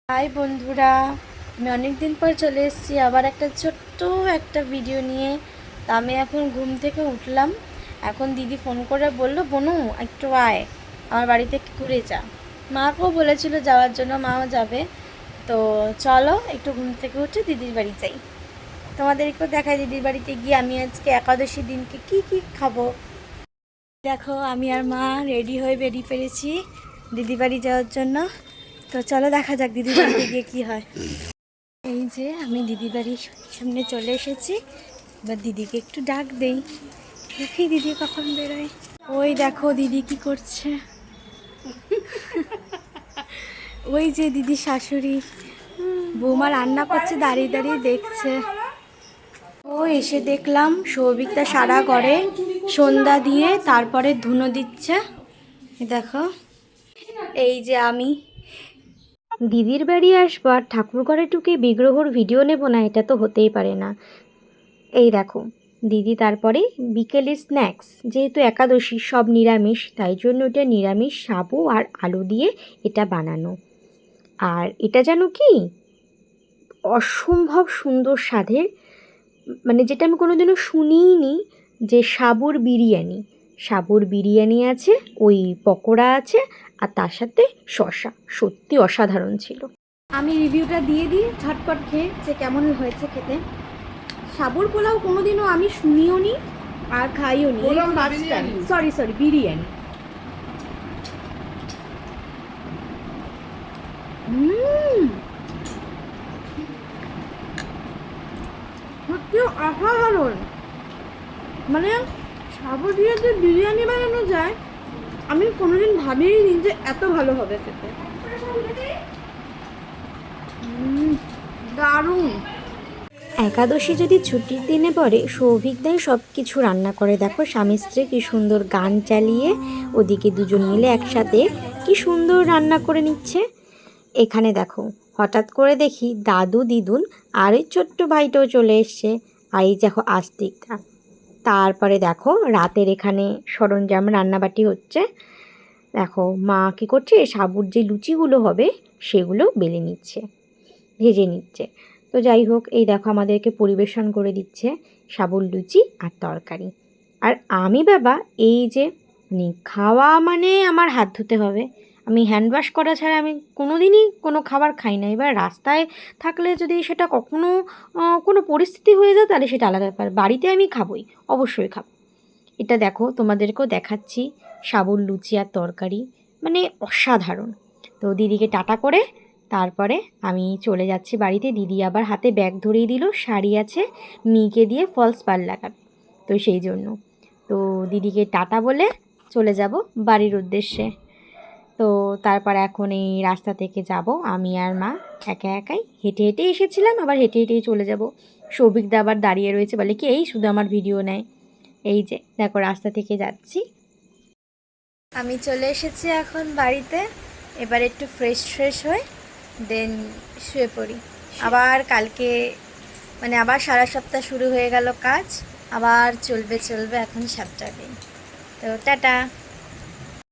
High বন্ধুরা, আমি অনেক দিন পর চলে এসেছি আবার একটা ছোট্ট একটা ভিডিও নিয়ে। তা আমি এখন ঘুম থেকে উঠলাম। এখন দিদি ফোন করে বলল, বনু একটু আয়, আমার বাড়িতে একটু ঘুরে যা। মাকেও বলেছিল যাওয়ার জন্য, মাও যাবে। তো চলো একটু ঘুম থেকে উঠে দিদির বাড়ি যাই। তোমাদেরকেও দেখাই দিদির বাড়িতে গিয়ে আমি আজকে একাদশী দিনকে কি কি খাবো। দেখো আমি আর মা রেডি হয়ে বেরিয়ে পেরেছি দিদি বাড়ি যাওয়ার জন্য। তো চলো দেখা যাক দিদি বাড়িতে গিয়ে কি হয়। এই যে আমি দিদি বাড়ির সামনে চলে এসেছি। এবার দিদিকে একটু ডাক দেই, দেখি দিদি কখন বেরোয়। ওই দেখো দিদি কি করছে। ওই যে দিদি শাশুড়ি বৌমা রান্না করছে, দাঁড়িয়ে দাঁড়িয়ে দেখছে। ও এসে দেখলাম সৌভিকটা সারা ঘরে সন্ধ্যা দিয়ে তারপরে ধুনো দিচ্ছে। দেখো এই যে আমি দিদির বাড়ি আসবার ঠাকুর ঘরে ঢুকে বিগ্রহর ভিডিও নেব না, এটা তো হতেই পারে না। এই দেখো দিদি তারপরে বিকেলে স্ন্যাক্স, যেহেতু একাদশী সব নিরামিষ, তাই জন্য এটা নিরামিষ সাবু আর আলু দিয়ে এটা বানানো। আর এটা যেন কি অসম্ভব সুন্দর স্বাদের, মানে যেটা আমি কোনোদিনও শুনিনি, যে সাবুর বিরিয়ানি আছে, ওই পকোড়া আছে, আর তার সাথে শসা। সত্যি অসাধারণ ছিল। আমি রিভিউটা দিয়ে দিই ঝটপট খেয়ে, যে কেমন হয়েছে খেতে। সাবুর পোলাও কোনোদিনও আমি শুনিও নি আর খাইও নি, ফার্স্ট টাইম। সরি বিরিয়ানি। সত্যি অসাধারণ। মানে সাবু দিয়ে যে বিরিয়ানি বানানো যায়, আমি কোনোদিন ভাবিনি যে এত ভালো হবে খেতে। দারুণ। একাদশী যদি ছুটির দিনে পড়ে, সৌভিকদাই সব কিছু রান্না করে। দেখো স্বামী স্ত্রী কি সুন্দর গান চালিয়ে ওদিকে দুজন মিলে একসাথে কি সুন্দর রান্না করে নিচ্ছে। এখানে দেখো হঠাৎ করে দেখি দাদু দিদুন আর ওই ছোট্ট ভাইটাও চলে এসছে। আর এই দেখো আস্তিকটা। তারপরে দেখো রাতের এখানে সরঞ্জাম রান্নাবাটি হচ্ছে। দেখো মা কী করছে, সাবুর যে লুচিগুলো হবে সেগুলো বেলে নিচ্ছে, ভেজে নিচ্ছে। তো যাই হোক, এই দেখো আমাদেরকে পরিবেশন করে দিচ্ছে সাবুর লুচি আর তরকারি। আর আমি বাবা এই যে খাওয়া মানে আমার হাত ধুতে হবে। আমি হ্যান্ড ওয়াশ করা ছাড়া আমি কোনো দিনই কোনো খাবার খাই না। এবার রাস্তায় থাকলে যদি সেটা কখনো কোনো পরিস্থিতি হয়ে যায় তাহলে সেটা আলাদা ব্যাপার, বাড়িতে আমি খাবই, অবশ্যই খাবো। এটা দেখো তোমাদেরকেও দেখাচ্ছি সাবুর লুচি আর তরকারি, মানে অসাধারণ। তো দিদিকে টাটা করে তারপরে আমি চলে যাচ্ছি বাড়িতে। দিদি আবার হাতে ব্যাগ ধরিয়ে দিল, শাড়ি আছে, মেয়েকে দিয়ে ফলস পাড় লাগাবে, তো সেই জন্য। তো দিদিকে টাটা বলে চলে যাব বাড়ির উদ্দেশ্যে। তো তারপর এখন এই রাস্তা থেকে যাব আমি আর মা একা একাই। হেঁটে হেঁটে এসেছিলাম, আবার হেঁটে হেঁটেই চলে যাব। সৌভিকদা আবার দাঁড়িয়ে রয়েছে, বলে কি এই শুধু আমার ভিডিও নেয়। এই যে দেখো রাস্তা থেকে যাচ্ছি। আমি চলে এসেছি এখন বাড়িতে। এবার একটু ফ্রেশ হয়ে দেন শুয়ে পড়ি। আবার কালকে মানে আবার সারা সপ্তাহ শুরু হয়ে গেল কাজ, আবার চলবে এখন 7টা দিন। তো টাটা।